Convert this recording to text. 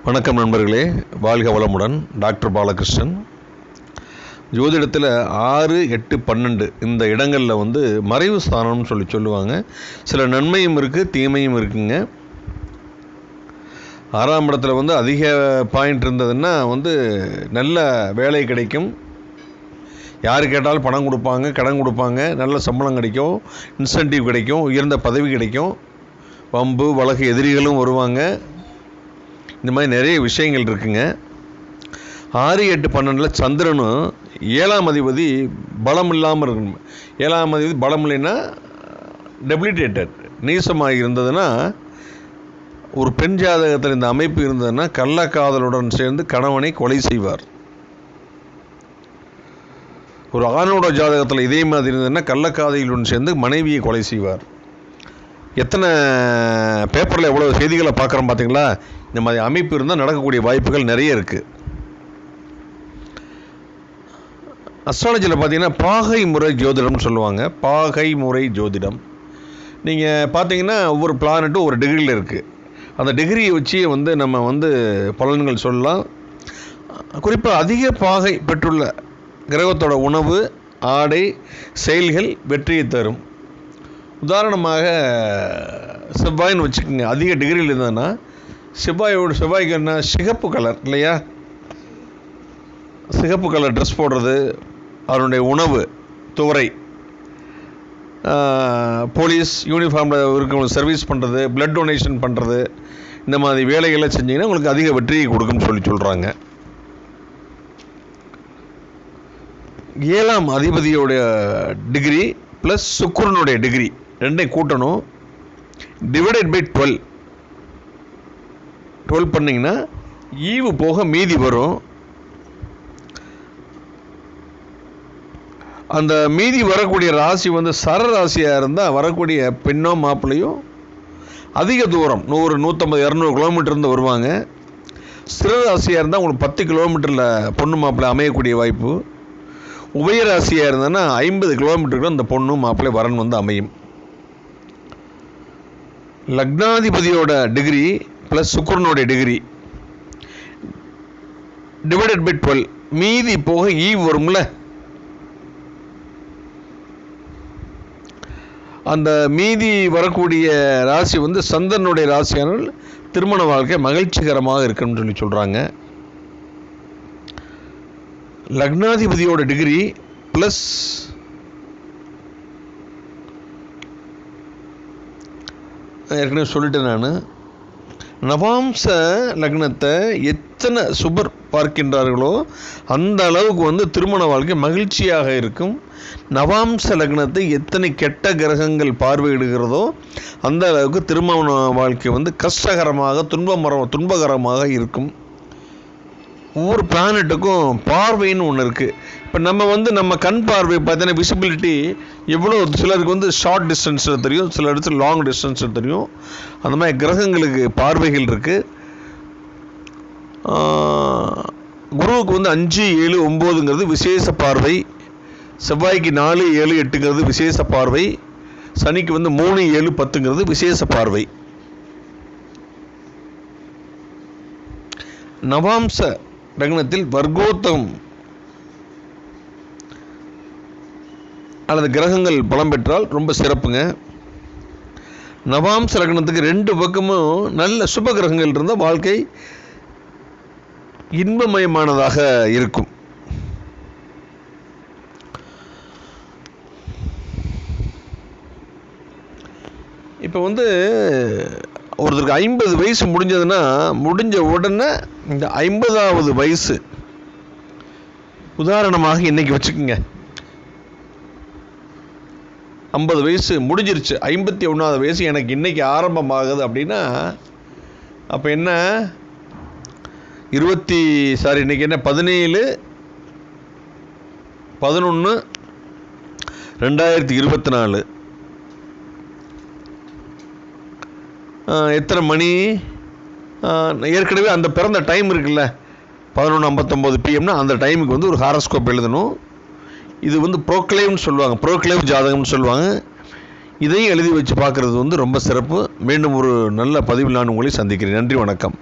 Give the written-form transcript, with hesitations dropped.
வணக்கம் நண்பர்களே, வாழ்க வளமுடன். டாக்டர் பாலகிருஷ்ணன். ஜோதிடத்தில் 6, 8, 12 இந்த இடங்களில் மறைவு ஸ்தானம்னு சொல்லுவாங்க. சில நன்மையும் இருக்குது, தீமையும் இருக்குங்க. 6ஆம் இடத்துல அதிக பாயிண்ட் இருந்ததுன்னா நல்ல வேலை கிடைக்கும். யார் கேட்டாலும் பணம் கொடுப்பாங்க, கடன் கொடுப்பாங்க, நல்ல சம்பளம் கிடைக்கும், இன்சென்டிவ் கிடைக்கும், உயர்ந்த பதவி கிடைக்கும், வம்பு வழக்கு எதிரிகளும் வருவாங்க. இந்த மாதிரி நிறைய விஷயங்கள் இருக்குங்க. 6, 8, 12 சந்திரனும் 7ஆம் அதிபதி பலம் இல்லாமல் இருக்கணும். 7ஆம் அதிபதி பலம் இல்லைன்னா டெபிலிட்டேட்டட் நீசமாக இருந்ததுன்னா, ஒரு பெண் ஜாதகத்தில் இந்த அமைப்பு இருந்ததுன்னா கள்ளக்காதலுடன் சேர்ந்து கணவனை கொலை செய்வார். ஒரு ஆணோட ஜாதகத்தில் இதே மாதிரி இருந்ததுன்னா கள்ளக்காதலுடன் சேர்ந்து மனைவியை கொலை செய்வார். எத்தனை பேப்பரில் எவ்வளோ செய்திகளை பார்க்குறோம் பார்த்தீங்களா? இந்த மாதிரி அமைப்பு இருந்தால் நடக்கக்கூடிய வாய்ப்புகள் நிறைய இருக்குது. அஸ்ட்ராலஜியில் பார்த்தீங்கன்னா பாகை முறை ஜோதிடம்னு சொல்லுவாங்க. பாகை முறை ஜோதிடம் நீங்கள் பார்த்தீங்கன்னா ஒவ்வொரு பிளானட்டும் ஒரு டிகிரியில் இருக்குது. அந்த டிகிரியை வச்சு நம்ம பலன்கள் சொல்லலாம். குறிப்பாக அதிக பாகை பெற்றுள்ள கிரகத்தோட உணவு, ஆடை, செயல்கள் வெற்றியை தரும். உதாரணமாக செவ்வாயின்னு வச்சுக்கோங்க. அதிக டிகிரியில் இருந்ததுன்னா செவ்வாய்க்கு என்ன சிகப்பு கலர் இல்லையா? சிகப்பு கலர் ட்ரெஸ் போடுறது, அவருடைய உணவு, துவரை, போலீஸ் யூனிஃபார்மில் இருக்கவங்களுக்கு சர்வீஸ் பண்ணுறது, பிளட் டொனேஷன் பண்ணுறது, இந்த மாதிரி வேலைகளை செஞ்சிங்கன்னா உங்களுக்கு அதிக வெற்றியை கொடுக்குன்னு சொல்கிறாங்க. 7ஆம் அதிபதியோடைய டிகிரி ப்ளஸ் சுக்கிரனுடைய டிகிரி ரெண்டையும் கூட்டணும். டிவைடட் பை 12 பண்ணிங்கன்னா ஈவு போக மீதி வரும். அந்த மீதி வரக்கூடிய ராசி சர ராசியாக இருந்தால் வரக்கூடிய பெண்ணோ மாப்பிள்ளையோ அதிக தூரம் 100, 150, 200 கிலோமீட்டர் இருந்து வருவாங்க. ஸ்திர ராசியாக இருந்தால் உங்களுக்கு 10 கிலோமீட்டரில் பொண்ணு மாப்பிள்ளை அமையக்கூடிய வாய்ப்பு. உபயராசியாக இருந்ததுன்னா 50 கிலோமீட்டருக்கு அந்த பொண்ணு மாப்பிள்ளை வரன் அமையும். லக்னாதிபதியோட டிகிரி ப்ளஸ் சுக்கிரனுடைய டிகிரி டிவைடட் பை 12 மீதி போக ஈவு வரும்ல. அந்த மீதி வரக்கூடிய ராசி சந்திரனுடைய ராசியானால் திருமண வாழ்க்கை மகிழ்ச்சிகரமாக இருக்குன்னு சொல்கிறாங்க. லக்னாதிபதியோட டிகிரி ப்ளஸ் ஏற்கனவே சொல்லிட்டேன் நான். நவாம்ச லக்னத்தை எத்தனை சுபர் பார்க்கின்றார்களோ அந்த அளவுக்கு திருமண வாழ்க்கை மகிழ்ச்சியாக இருக்கும். நவாம்ச லக்னத்தை எத்தனை கெட்ட கிரகங்கள் பார்வையிடுகிறதோ அந்த அளவுக்கு திருமண வாழ்க்கை கஷ்டகரமாக துன்பகரமாக இருக்கும். ஒவ்வொரு பிளானட்டுக்கும் பார்வைன்னு ஒன்று இருக்குது. இப்போ நம்ம கண் பார்வை பார்த்தீங்கன்னா விசிபிலிட்டி எவ்வளோ, சிலருக்கு ஷார்ட் டிஸ்டன்ஸில் தெரியும், சில இடத்துல லாங் டிஸ்டன்ஸில் தெரியும். அந்த மாதிரி கிரகங்களுக்கு பார்வைகள் இருக்குது. குருவுக்கு 5, 7, 9ங்கிறது விசேஷ பார்வை. செவ்வாய்க்கு 4, 7, 8ங்கிறது விசேஷ பார்வை. சனிக்கு 3, 7, 10ங்கிறது விசேஷ பார்வை. நவாம்ச லக்னத்தில் வர்க்கோத்தம் அல்லது கிரகங்கள் பலம் பெற்றால் ரொம்ப சிறப்புங்க. நவாம்ச லக்னத்துக்கு 2 பக்கமும் நல்ல சுப கிரகங்கள் இருந்தால் வாழ்க்கை இன்பமயமானதாக இருக்கும். இப்போ ஒருத்தருக்கு 50 வயசு முடிஞ்சதுன்னா முடிஞ்ச உடனே இந்த 50வது வயசு உதாரணமாக இன்னைக்கு வச்சுக்கோங்க. 50 வயசு முடிஞ்சிருச்சு, 51வது வயசு எனக்கு இன்னைக்கு ஆரம்பமாகுது அப்படின்னா அப்போ என்ன, இன்னைக்கு என்ன 17/11/2024 எத்தனை மணி? ஏற்கனவே அந்த பிறந்த டைம் இருக்குல்ல 11:59 PM அந்த டைமுக்கு ஒரு ஹாரோஸ்கோப் எழுதணும். இது ப்ரோக்ளைவ்னு சொல்லுவாங்க, ப்ரோக்ளைவ் ஜாதகம்னு சொல்லுவாங்க. இதையும் எழுதி வச்சு பார்க்குறது ரொம்ப சிறப்பு. மீண்டும் ஒரு நல்ல பதிவில் நான் உங்களை சந்திக்கிறேன். நன்றி, வணக்கம்.